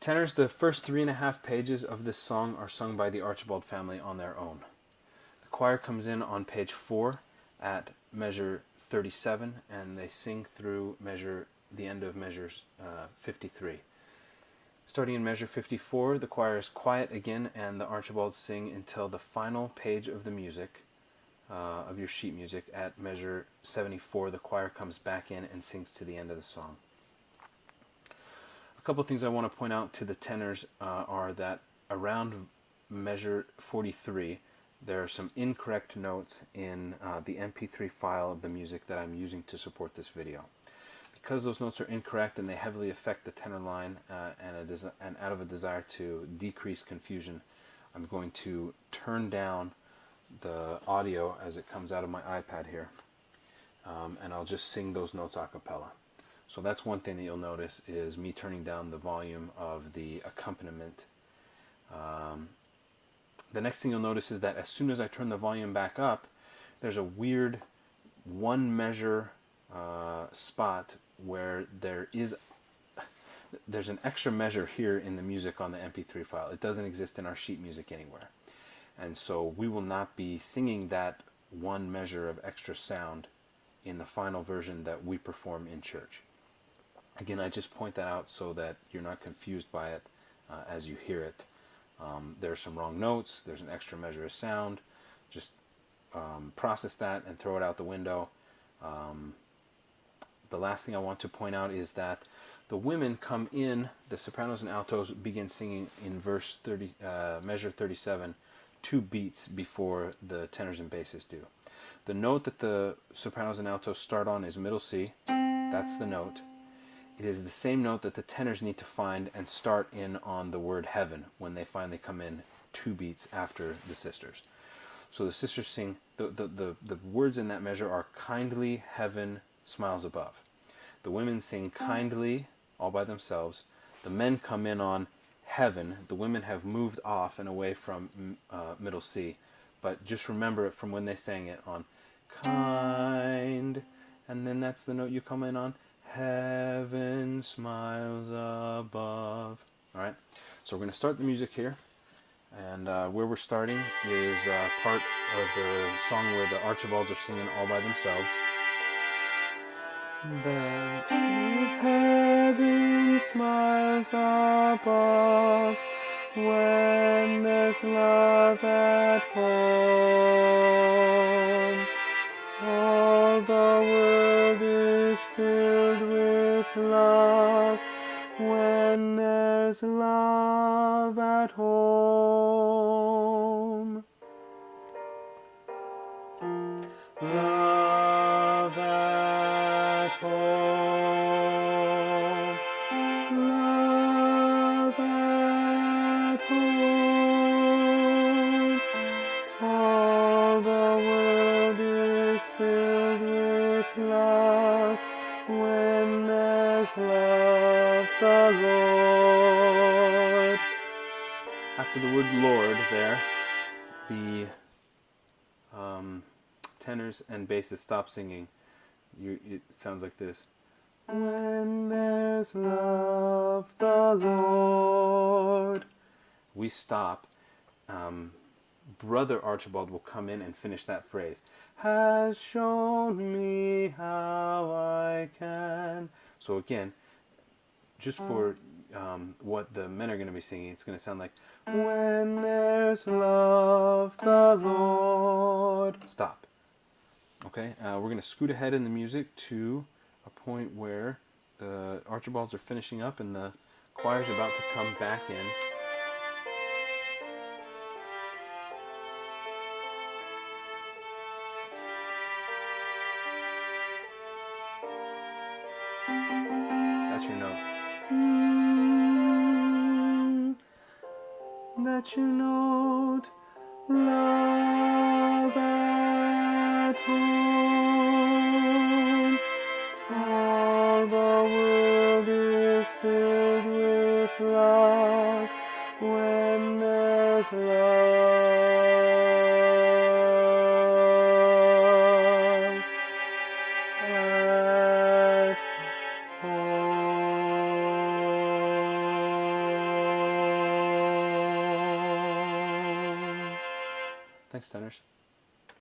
Tenors, the first 3.5 pages of this song are sung by the Archibald family on their own. The choir comes in on page 4 at measure 37, and they sing through the end of measure 53. Starting in measure 54, the choir is quiet again, and the Archibalds sing until the final page of the music, of your sheet music. At measure 74, the choir comes back in and sings to the end of the song. A couple of things I want to point out to the tenors are that around measure 43, there are some incorrect notes in the MP3 file of the music that I'm using to support this video. Because those notes are incorrect and they heavily affect the tenor line and out of a desire to decrease confusion, I'm going to turn down the audio as it comes out of my iPad here, and I'll just sing those notes a cappella. So that's one thing that you'll notice is me turning down the volume of the accompaniment. The next thing you'll notice is that as soon as I turn the volume back up, there's a weird one measure spot where there's an extra measure here in the music on the MP3 file. It doesn't exist in our sheet music anywhere. And so we will not be singing that one measure of extra sound in the final version that we perform in church. Again, I just point that out so that you're not confused by it as you hear it. There are some wrong notes, there's an extra measure of sound. Just process that and throw it out the window. The last thing I want to point out is that the women come in, the sopranos and altos begin singing in measure 37, 2 beats before the tenors and basses do. The note that the sopranos and altos start on is middle C. That's the note. It is the same note that the tenors need to find and start in on the word heaven when they finally come in 2 beats after the sisters. So the sisters sing, the words in that measure are kindly, heaven, smiles above. The women sing kindly, all by themselves. The men come in on heaven. The women have moved off and away from middle C. But just remember it from when they sang it on kind. And then that's the note you come in on. Heaven smiles above. Alright, so we're going to start the music here. And where we're starting is part of the song where the Archibalds are singing all by themselves. The heaven smiles above when there's love at home. All the world is filled with love when there's love at home. Love at home. Love at home. All the world is filled with love when there's love, the Lord. After the word Lord there, the tenors and basses stop singing. It sounds like this. When there's love, the Lord. We stop. Brother Archibald will come in and finish that phrase. Has shown me how I can. So again, just for what the men are going to be singing, it's going to sound like, when there's love, the Lord. Stop. Okay, we're going to scoot ahead in the music to a point where the Archibalds are finishing up and the choir's about to come back in. That's your note. That's your note. Love at home. All the world is filled with love when there's love at home. Thanks, tenors.